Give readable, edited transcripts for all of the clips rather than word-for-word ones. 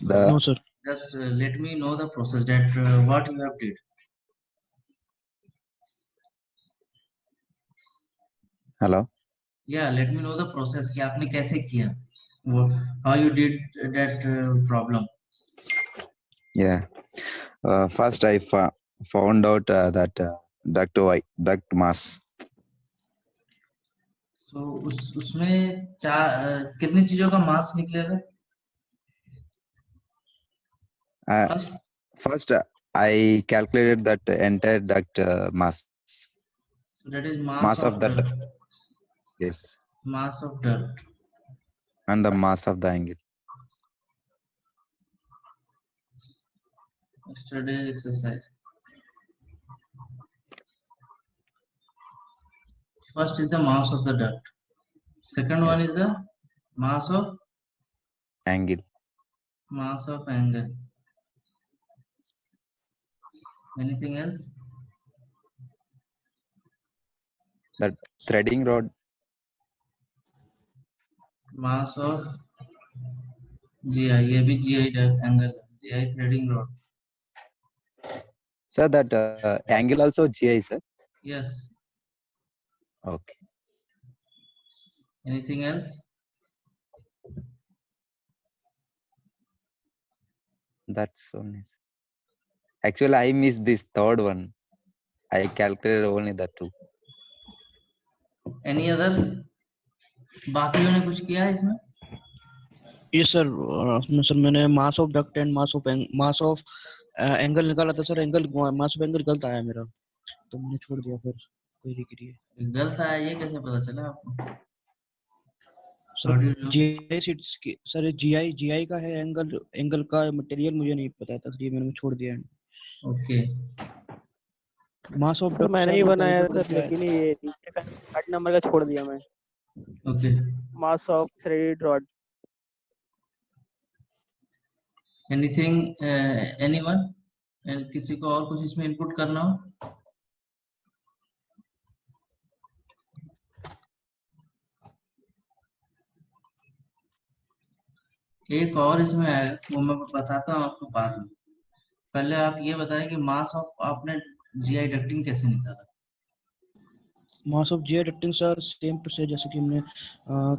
No, sir. Just let me know the process that what you have did. Hello. Yeah, let me know the process कि आपने कैसे किया, how you did that problem. Yeah. First, I found out that duct mass. So उसमें कितनी चीजों का मास निकलेगा? First, I calculated that entire duct mass. So that is mass of the duct. Yes. Mass of duct. And the mass of the angle. Yesterday's exercise. First is the mass of the duct. Second one is the mass of angle. Mass of angle. Anything else? The threading rod. Mass of GI. ये भी GI angle. GI threading rod. Sir, that angle also GI, sir? Yes. Okay. Anything else? That's so nice. Actually, I missed this third one. I calculated only the two. Any other? बाकियों ने कुछ किया है इसमें? Yes, sir. Sir मैंने mass of duct and mass of angle निकाला था sir. Angle mass of angle गलत आया मेरा, तो मैंने छोड़ दिया फिर क्वेरी के लिए. गलत आया ये कैसे पता चला आपको? सर GI सीट्स की सर GI का है एंगल का मटेरियल मुझे नहीं पता था, इसलिए मैंने छोड़ दिया. ओके. मास ऑफ सर मैंने ही बनाया सर, लेकिन ये नीचे का 8 नंबर का छोड़ दिया मैं. Okay. Mass of thread rod. Anything anyone? किसी को और कुछ इसमें इनपुट करना हो? एक और इसमें है, वो मैं बताता हूँ आपको बाद में. पहले आप ये बताएं कि मास ऑफ आपने जीआई डक्टिंग कैसे निकाला? Mass of GI ducting sir same process जैसे कि हमने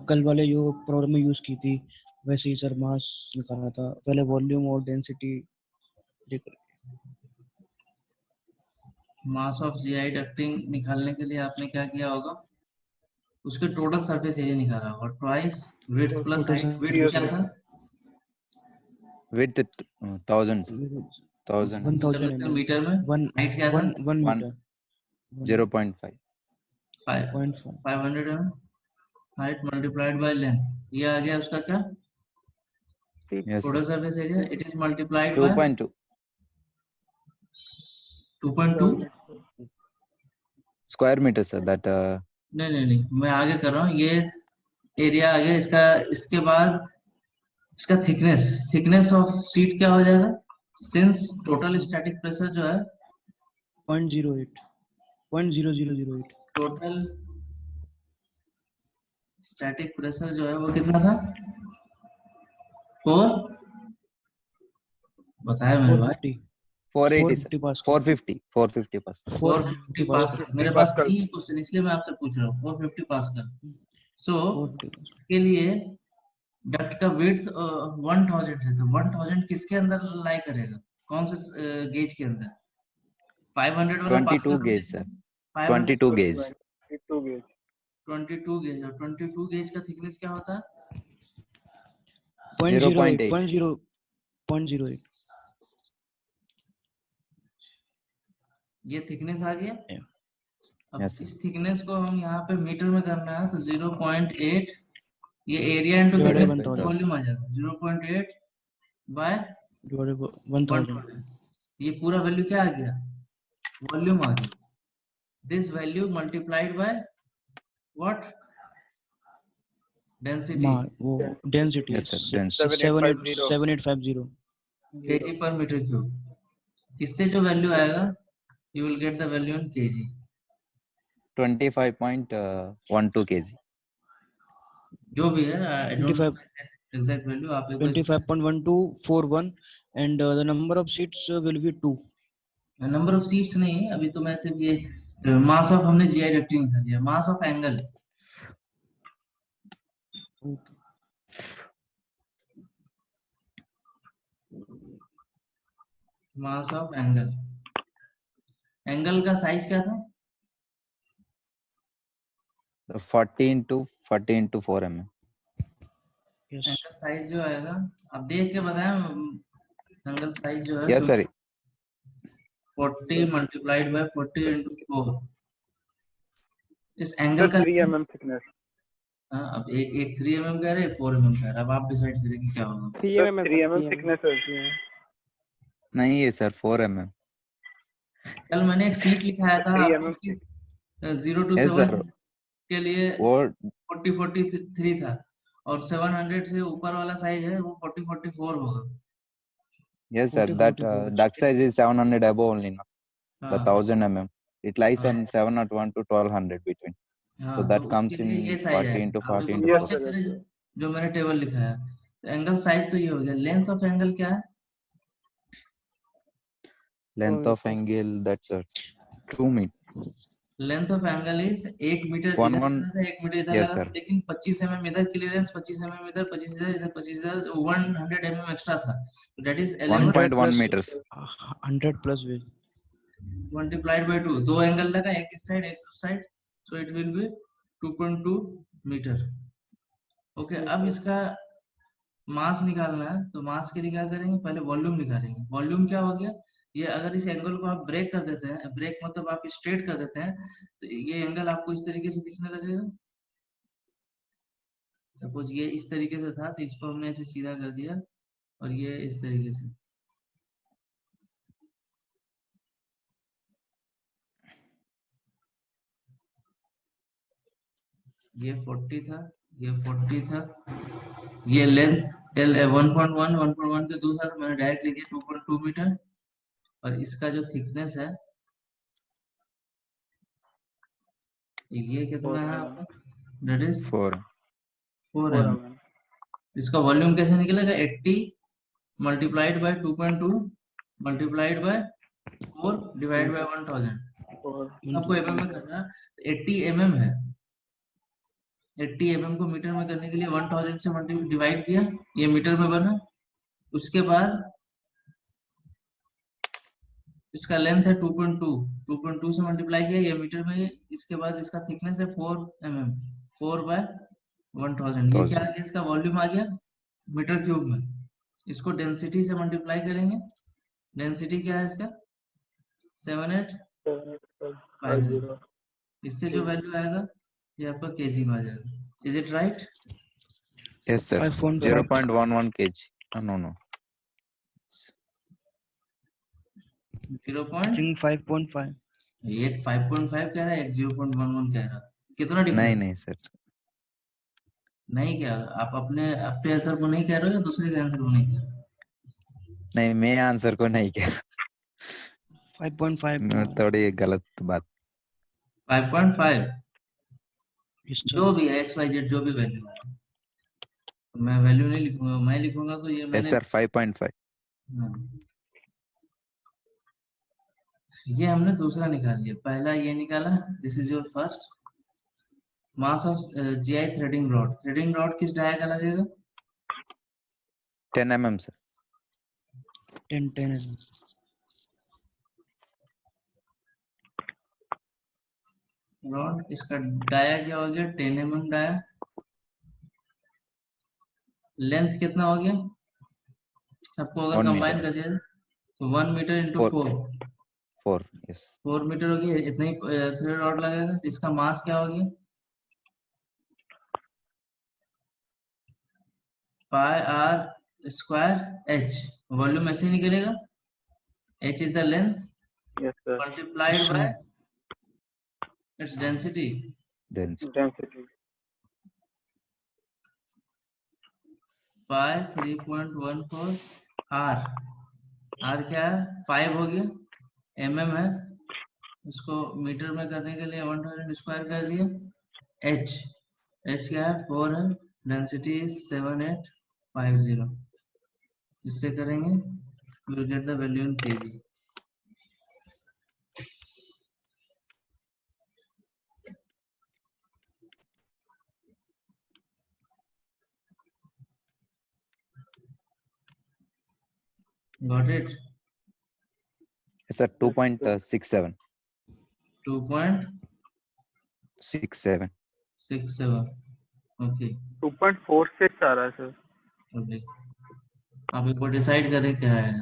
कल वाले जो प्रॉब्लम में यूज की थी वैसे ही सर मास निकालना था. पहले वॉल्यूम और डेंसिटी लेकर. मास ऑफ जीआई डक्टिंग निकालने के लिए आपने क्या किया होगा? उसके टोटल सरफेस एरिया निकाला होगा. Twice width plus height. Width क्या था? Width 1000 मीटर में. हाइट क्या था? 1 metre. 0.5. 500 mm. Height multiplied by length. ये आ गया उसका क्या? Total surface area. It is multiplied by 2.2. 2.2 square meter, sir. That नहीं मैं आगे कर रहा हूँ. ये एरिया आ गया इसका. इसके बाद इसका थिकनेस ऑफ सीट क्या हो जाएगा? सिंस टोटल स्टैटिक प्रेशर जो है 0.0008. टोटल स्टैटिक प्रेशर जो है वो कितना था? 4 बताया मैंने भाई. 450 पास्कल. 450 पास्कल. मेरे पास नहीं है क्वेश्चन, इसलिए मैं आपसे पूछ रहा हूँ. 450 पास्कल. सो के लिए डक्ट का विड्थ 1000 है, तो 1000 किसके अंदर लाई करेगा? कौन से गेज के अंदर? 500 वाला 22 गेज सर. 22 गेज. 22 गेज. और 22 गेज का थिकनेस क्या होता है? 0.08. ये थिकनेस आ गया. अब Yes, इस थिकनेस को हम यहाँ पे मीटर में करना है, तो 0.8 ये एरिया इनटू वॉल्यूम आ जाएगा. 0.8 बाय 1000. ये पूरा वैल्यू क्या आ गया? वॉल्यूम आ गया. This value multiplied by what? Density. वो density. yes, sir. 7850 kg per meter cube. इससे जो वैल्यू आएगा you will get the value in kg. 25.12 kg. जो भी है, I don't know exact value आप एक बार 25.1241 and the number of seats will be 2. Number of seats नहीं, अभी तो मैं सिर्फ ये मास ऑफ हमने जीआई डक्टिंग निकाल दिया, mass of angle. Mass of angle, angle का साइज क्या था? 40 into 4 mm. Yes. Angle size जो आएगा आप देख के बताएं, एंगल साइज जो है Yes sir. 40 multiplied by 40 into 4। इस एंगल का 3 mm थिकनेस। हाँ, अब एक 3 mm कह रहे हैं, 4 mm कह रहे हैं, अब आप डिसाइड करेंगे क्या होगा। 3 mm थिकनेस है। नहीं है सर, 4 mm. कल मैंने एक सीट लिखाया था 0 to 7 के लिए वो 43 था, और 700 से ऊपर वाला साइज है वो 44 होगा। yes sir, that duck size is 700 above only, no? The हाँ 1000 mm. It lies हाँ on 701 to 1200 between. हाँ, So that comes उसके लिए ये in साइज 40 है। into आप 40 एक into बार 4. चेक करें जो मैंने टेबल लिखाया। तो एंगल साइज तो ये हो गया। लेंथ ऑफ एंगल क्या है? Length of angle, that's 2 meters. Length of angle is 1 metre इधर था, 1 मीटर इधर yes लगा, sir. लेकिन 25 mm इधर क्लियरेंस, 25 mm इधर, 25 इधर, इधर 25 इधर, 100 mm एक्स्ट्रा था। तो that is 1.1 meters. 100 plus will multiplied by 2। दो एंगल लगा, एक इस साइड एक उस side, so it will be 2.2 metre. Okay, अब इसका मास निकालना है, तो मास के लिए क्या करेंगे? पहले वॉल्यूम निकालेंगे। वॉल्यूम क्या हो गया? ये अगर इस एंगल को आप ब्रेक कर देते हैं, ब्रेक मतलब आप स्ट्रेट कर देते हैं, तो ये एंगल आपको इस तरीके से दिखने लगेगा। सपोज ये इस तरीके से था, तो इसको हमने ऐसे सीधा कर दिया, और ये इस तरीके से। ये 40 था, ये 40 था, ये लेंथ L 1.1 के दूसरा था, मैंने डायरेक्ट लिख दिया 2.2 मीटर, और इसका जो थिकनेस है ये कितना है आपका? That is 4. 4 mm। इसका वॉल्यूम कैसे निकलेगा? 80 multiplied by 2.2 multiplied by 4 divide by 1000। आपको mm में करना है, 80 mm है। 80 mm को मीटर में करने के लिए 1000 से मल्टीप्लाई डिवाइड किया, ये मीटर में बना। उसके बाद इसका लेंथ है 2.2 से मल्टीप्लाई किया, ये मीटर में। इसके बाद इसका थिकनेस है 4 mm, 4 बाय 1000। ये क्या आ गया? इसका वॉल्यूम आ गया मीटर क्यूब में। इसको डेंसिटी से मल्टीप्लाई करेंगे। डेंसिटी क्या है इसका? 7850। इससे जो वैल्यू आएगा ये आपका केजी में आ जाएगा। Is it right? Yes sir. 0.11 kg. No. 5.5. एक 5.5 कह रहा है, एक 0.11 कह रहा है। कितना डिफरेंस? नहीं सर, नहीं क्या आप अपने आंसर को नहीं कह रहे हो, या दूसरे के आंसर को नहीं कह रहे हो? नहीं, मैं आंसर को नहीं कह 5.5 थोड़ी गलत बात। 5.5 जो भी है, XYZ जो भी वैल्यू है, मैं वैल्यू नहीं लिखूंगा, मैं लिखूंगा तो ये मैंने yes sir, 5.5. ये हमने दूसरा निकाल लिया। पहला ये निकाला, this is your first. Mass of GI threading rod. Threading rod किस डाया का लगेगा? 10 mm sir. 10 mm. रॉड, इसका डाया क्या हो गया? 10 mm डाया। लेंथ कितना हो गया? सबको अगर कंबाइन कर दिया तो 1 मीटर इंटू 4 yes 4 मीटर हो गया। इतना ही थ्रेड रॉड लगेगा। इसका मास क्या हो गया? पाई आर स्क्वायर h। वॉल्यूम ऐसे ही निकलेगा, h is the length multiplied by its density. Pi 3.14 r। r क्या है? 5 हो गया। mm है, उसको मीटर में करने के लिए 1000 स्क्वायर कर दिया। h क्या है? 4 है। डेंसिटी 7850। 50 इससे करेंगे you will get the value in kg. Got it? Yes, sir. 2.67. 2.67. 67. Okay 2.46 आ रहा है सर। ओके आप एक बार डिसाइड करें क्या है।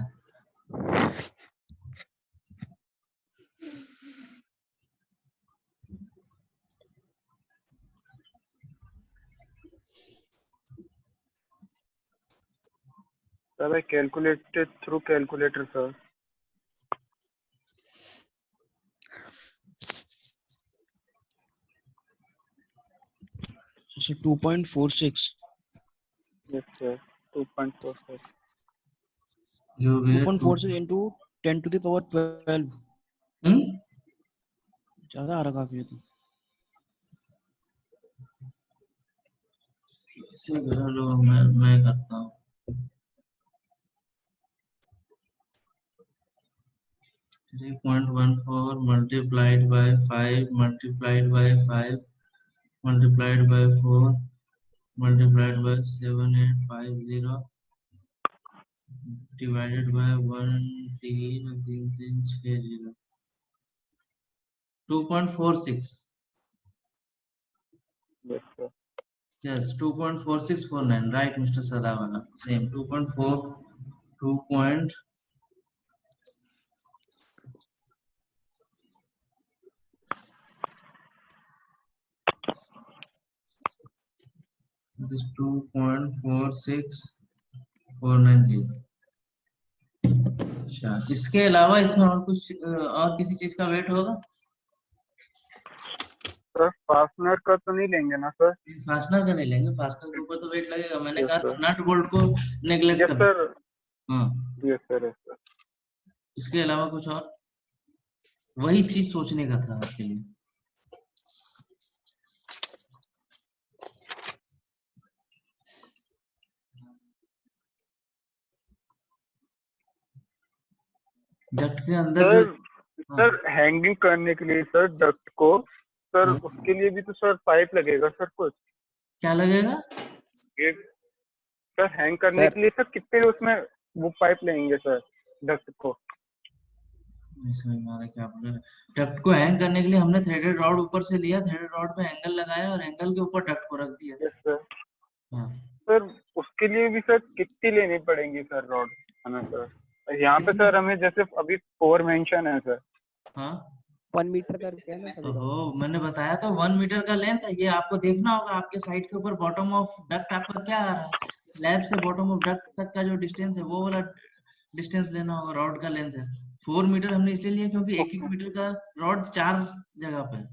Sir I calculated through calculator sir. So 2.46. Yes sir. 2.46. 2.46 into 10 to the power 12. ज्यादा आ रहा काफी है तो। लो मैं करता हूँ। 3.14 multiplied by 5 multiplied by 5 multiplied by 4 multiplied by 7850 divided by 1.3360 2.46 Yes sir. yes 2.4649 right Mr. Sadawala same 2.4 This 2.4649 अच्छा इसके अलावा इसमें और कुछ और किसी चीज का वेट होगा सर फास्टनर का तो नहीं लेंगे ना सर? फास्टनर का नहीं लेंगे फास्टनर के ऊपर तो वेट लगेगा मैंने Yes, कहा sir. नट बोल्ट को नेग्लेक्ट Yes कर sir. हाँ Yes sir. Yes sir. इसके अलावा कुछ और वही चीज सोचने का था आपके लिए डक्ट के अंदर सर जो सर हैंगिंग करने के लिए सर डक्ट को सर उसके लिए भी तो सर पाइप लगेगा सर कुछ क्या लगेगा ये सर हैंग करने सर के लिए सर कितने उसमें वो पाइप लेंगे सर डक्ट को डक्ट को हैंग करने के लिए हमने थ्रेडेड रॉड ऊपर से लिया थ्रेडेड रॉड पे एंगल लगाया और एंगल के ऊपर डक्ट को रख दिया यस सर हाँ सर उसके लिए भी सर कितनी लेनी पड़ेंगी सर रॉड है ना सर यहाँ पे सर हमें जैसे अभी 4 मेंशन है सर हाँ 1 मीटर का रुपया ना सभी का। ओहो मैंने बताया तो 1 मीटर का लेंथ है ये आपको देखना होगा आपके साइड के ऊपर बॉटम ऑफ डक्ट आपका क्या आ रहा है स्लैब से बॉटम ऑफ डक्ट तक का जो डिस्टेंस है वो वाला डिस्टेंस लेना होगा रॉड का लेंथ है 4 मीटर हमने इसलिए लिया क्योंकि एक एक मीटर का रॉड 4 जगह पे है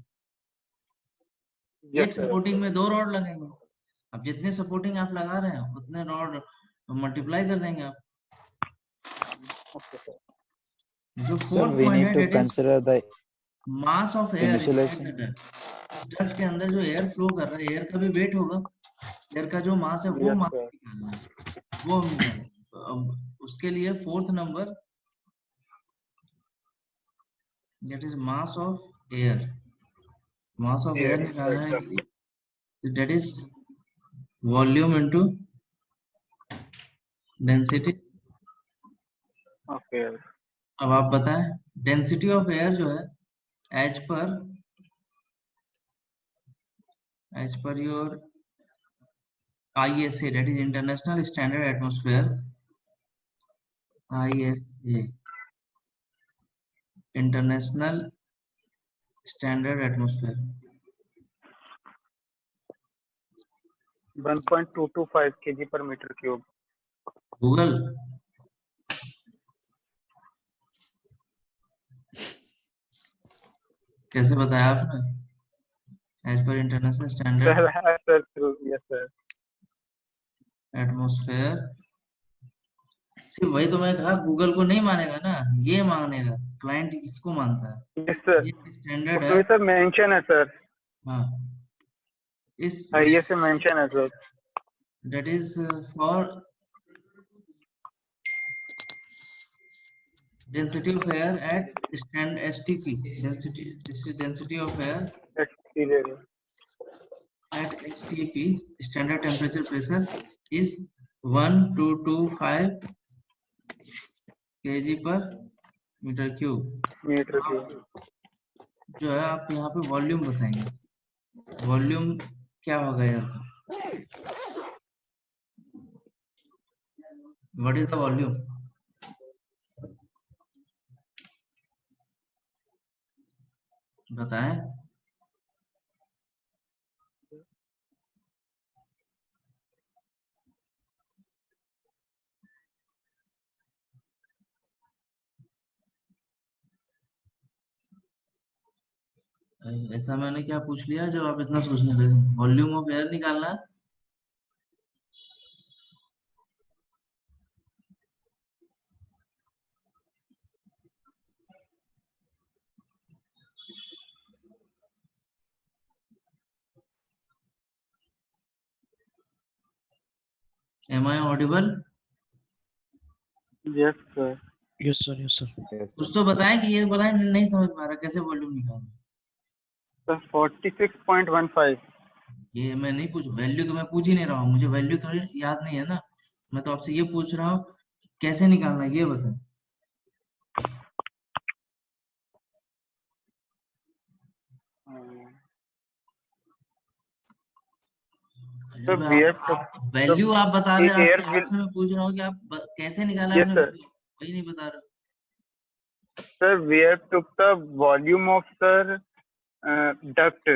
एक सपोर्टिंग में 2 रॉड लगेंगे अब जितने सपोर्टिंग आप लगा रहे हैं उतने रॉड मल्टीप्लाई कर देंगे आप जो Sir, we need to consider the mass of air insulation. Duct के अंदर जो एयर फ्लो कर रहा है एयर का भी वेट होगा एयर का जो मास है वो मास निकालना है वो हम निकालेंगे तो अब उसके लिए 4th number that is mass of air निकालना है तो that is volume into density okay अब आप बताएं डेंसिटी ऑफ एयर जो है as per your ISA that is International Standard Atmosphere ISA International Standard Atmosphere 1.225 kg per meter cube Google कैसे बताया आपने as per international standard atmosphere सिर्फ वही तो मैं कहा गूगल को नहीं मानेगा ना ये मानेगा क्लाइंट इसको मानता है ये स्टैंडर्ड है सर मेंशन है सर हाँ इस ये से मेंशन है sir that is for density of air at stand STP. Density, this is density of air exterior at STP, standard temperature pressure, is 1225 kg per metre cube. Metre cube. जो है आप यहाँ पे वॉल्यूम बताएंगे, volume क्या होगा यार, what is the volume, बताएं। ऐसा मैंने क्या पूछ लिया जब आप इतना सोचने लगे, वॉल्यूम ऑफ एयर निकालना है। Am I audible? Yes sir. Yes sir, yes sir. कुछ तो बताएं कि ये बताएं, नहीं समझ पा रहा कैसे वॉल्यूम निकालना। सर 46.15। ये मैं नहीं पूछ, वैल्यू तो मैं पूछ ही नहीं रहा हूँ, मुझे वैल्यू थोड़ी याद नहीं है ना, मैं तो आपसे ये पूछ रहा हूँ कैसे निकालना ये बताएं। वैल्यू आप बता रहे हैं, आपसे मैं पूछ रहा हूँ कि आप कैसे निकाला आपने, वही नहीं बता रहे। Sir, we have took the volume of sir duct.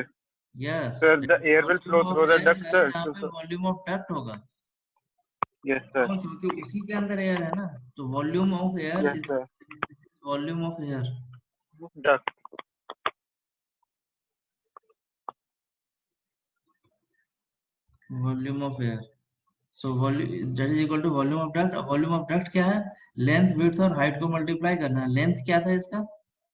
Yes. Sir, the air will flow through the duct, sir. यहाँ पे वॉल्यूम ऑफ डक्ट होगा। Yes, sir. क्योंकि उसी के अंदर एयर है ना, तो volume of air Yes, sir. Volume of air Duct. Volume of air, so volume that is equal to volume of duct. Volume of duct क्या है, लेंथ विड्थ और हाइट को मल्टीप्लाई करना है। लेंथ क्या था इसका,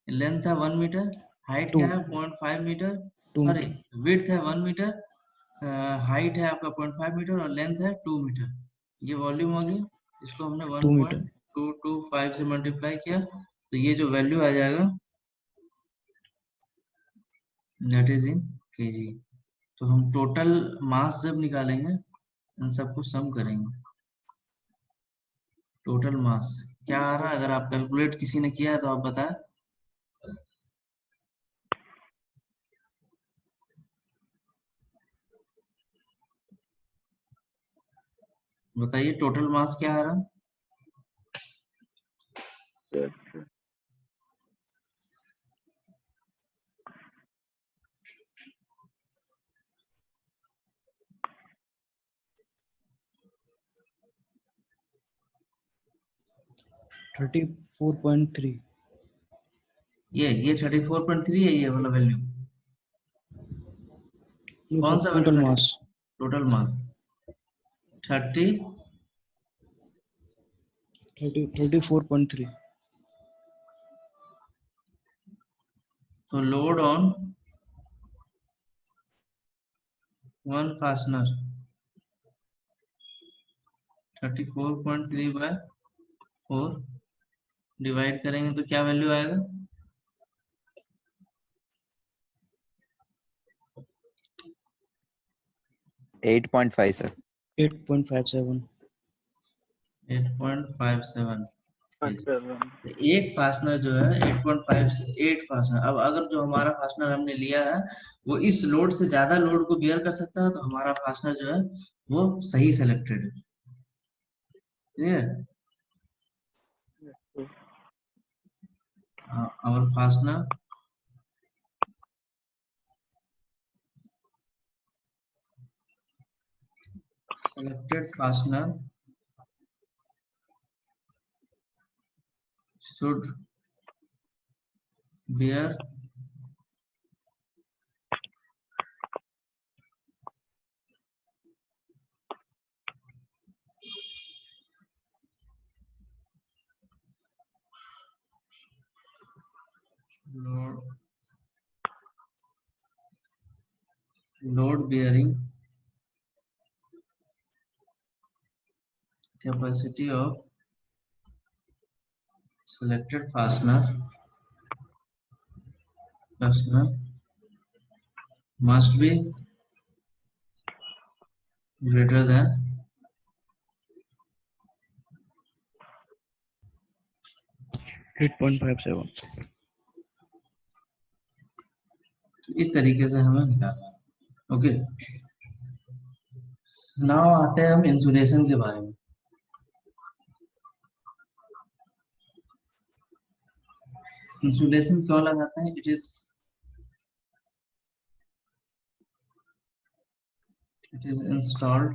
लेंथ था 1 मीटर, हाइट क्या है 0.5 मीटर, सॉरी विड्थ है 1 मीटर, हाइट है आपका 0.5 मीटर और लेंथ है 2 मीटर। ये वॉल्यूम हो गया, इसको हमने 1.225 से मल्टीप्लाई किया, तो ये जो वैल्यू आ जाएगा दैट इज इन केजी। तो हम टोटल मास जब निकालेंगे इन सबको सम करेंगे, टोटल मास क्या आ रहा है, अगर आप कैलकुलेट किसी ने किया है तो आप बताएं। बताइए टोटल मास क्या आ रहा है। Yes, sir. ये 34.3 है ये वाला वैल्यू। कौन सा टोटल मास? Total mass 34.3। तो load on one fastener 34.3 by 4 divide करेंगे तो क्या वैल्यू आएगा, 8.5 सर। 8.57। 8.57। एक फास्टनर जो है 8.58 फास्टनर। अब अगर जो हमारा फास्टनर हमने लिया है वो इस लोड से ज्यादा लोड को बियर कर सकता है, तो हमारा फास्टनर जो है वो सही सेलेक्टेड है। और fastener selected fastener should bear load bearing capacity of selected fastener must be greater than 8.57. इस तरीके से हमें निकालना है। ओके, नाउ आते हैं हम इंसुलेशन के बारे में। इंसुलेशन क्यों लगाते हैं? इट इज इंस्टॉल्ड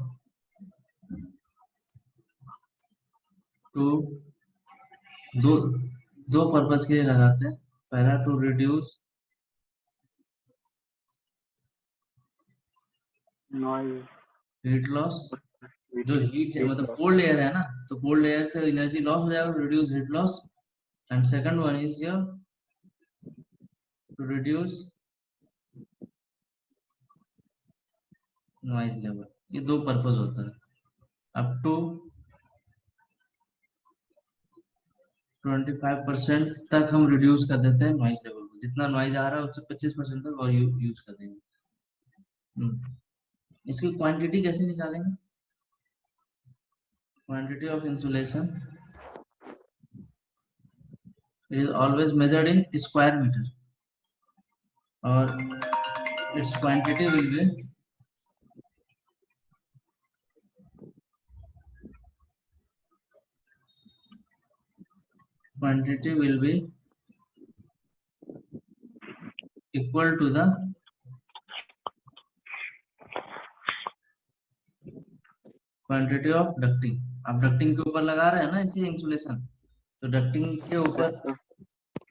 टू दो पर्पस के लिए लगाते हैं। पहला, to reduce noise, heat loss. जो हीट मतलब कोल्ड एयर है ना, तो कोल्ड एयर से एनर्जी लॉस हो जाएगा, reduce heat loss. And second one is your to reduce noise level. ये दो पर्पस होता है। अप टू 25% तक हम रिड्यूस कर देते हैं नॉइज लेवल को। जितना नॉइज आ रहा है उससे 25% तक और यूज कर देंगे। इसकी क्वांटिटी कैसे निकालेंगे? Quantity of insulation is always measured in square meter, or its quantity will be equal to the quantity of ducting. आप डक्टिंग के ऊपर लगा रहे हैं ना इसे इंसुलेशन, तो डक्टिंग के ऊपर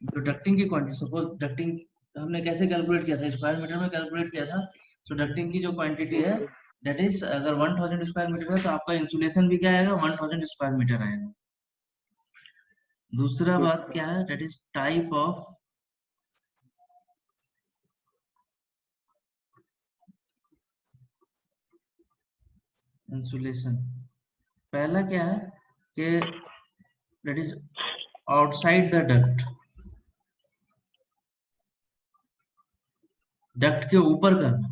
जो डक्टिंग की क्वांटिटी, सपोज डक्टिंग हमने कैसे कैलकुलेट किया था? स्क्वायर मीटर में कैलकुलेट किया था। तो डक्टिंग की जो क्वांटिटी है दैट इज, अगर 1000 स्क्वायर मीटर है तो आपका इंसुलेशन भी क्या आएगा? 1000 स्क्वायर मीटर आएगा। दूसरा बात क्या है? That is type of insulation. पहला क्या है कि that is outside the duct, duct के ऊपर करना।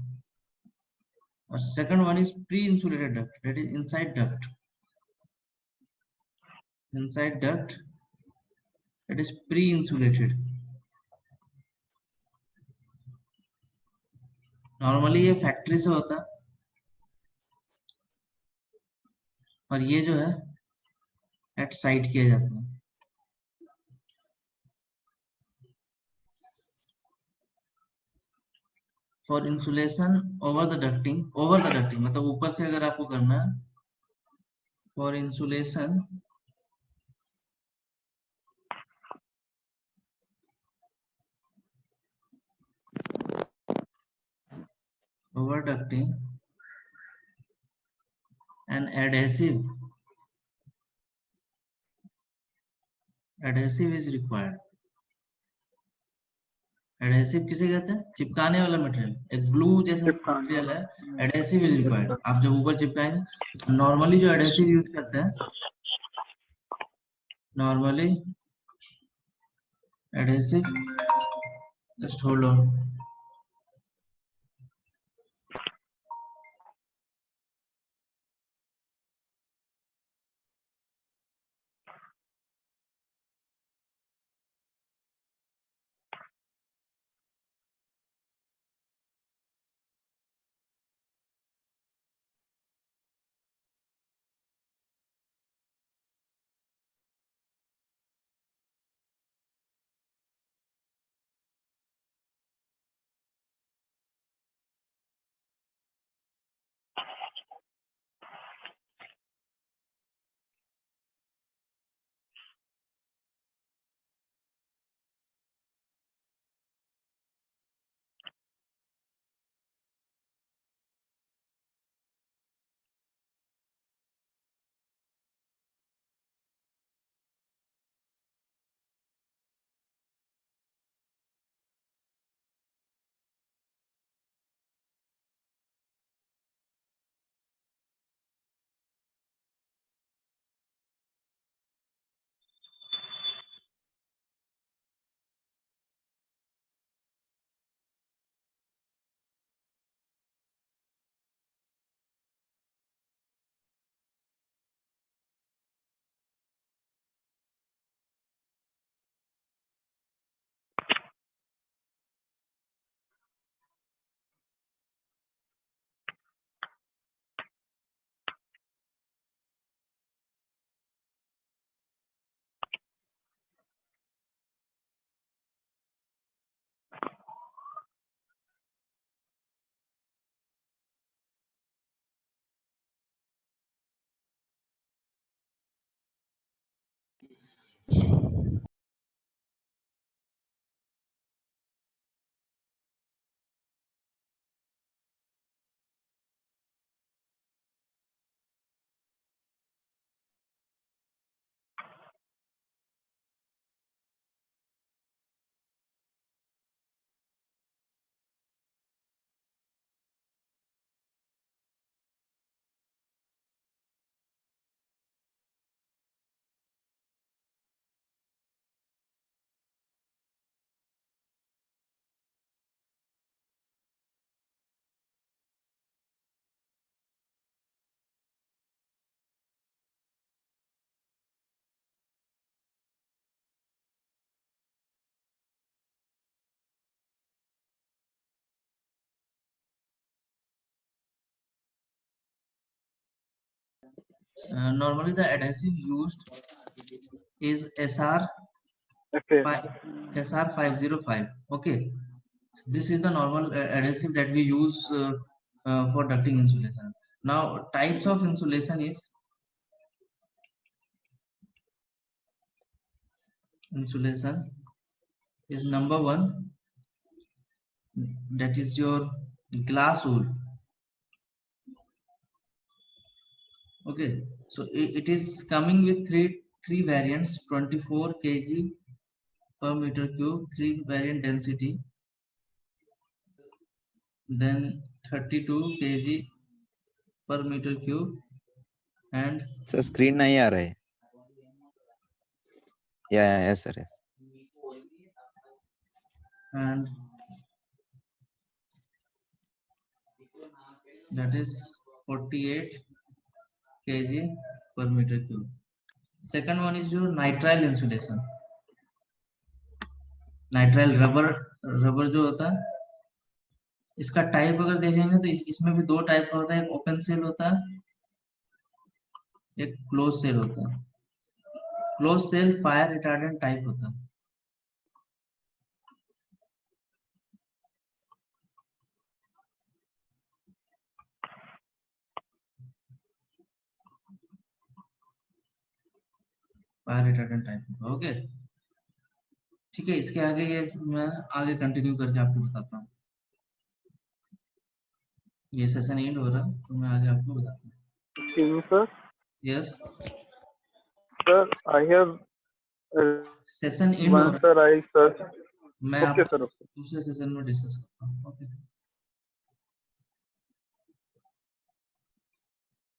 और second one is pre insulated duct, that is inside duct, that is pre insulated. Normally ये फैक्ट्री से होता है, और ये जो है एट साइट किया जाता है। For insulation over the ducting मतलब ऊपर से अगर आपको करना है, for insulation over ducting and adhesive is required. Adhesive किसे कहते हैं? चिपकाने वाला मटेरियल, एक ग्लू जैसा मटेरियल है। Adhesive is required. आप जब ऊपर चिपकाएंगे, नॉर्मली जो एडहेसिव यूज करते हैं, normally adhesive, just hold on. Normally the adhesive used is SR Okay. SR 505. Okay, so this is the normal adhesive that we use for ducting insulation. Now types of insulation is number one, that is your glass wool. Okay, so it is coming with three variants, 24 kg per meter cube, 3 variant density, then 32 kg per meter cube, and sir screen नहीं आ रहा है. Yes sir, yes. and that is 48 kg per meter cube. Second one is your nitrile insulation. Nitrile rubber जो होता है, इसका type अगर देखेंगे तो इसमें भी दो टाइप का होता है, एक ओपन सेल होता है, एक क्लोज सेल होता है. Close cell fire retardant type होता है. फायर रिटार्डेंट टाइप होता है. ओके, ठीक है. इसके आगे ये मैं आगे कंटिन्यू करके आपको बताता हूँ. ये सेशन एंड हो रहा है तो मैं आगे आपको बताता हूँ. Excuse me, sir. Yes Sir, I have session and हो one, रहा है. sir. I searched. मैं Okay, आपको sir. Okay. दूसरे सेशन में डिस्कस करता हूँ. ओके.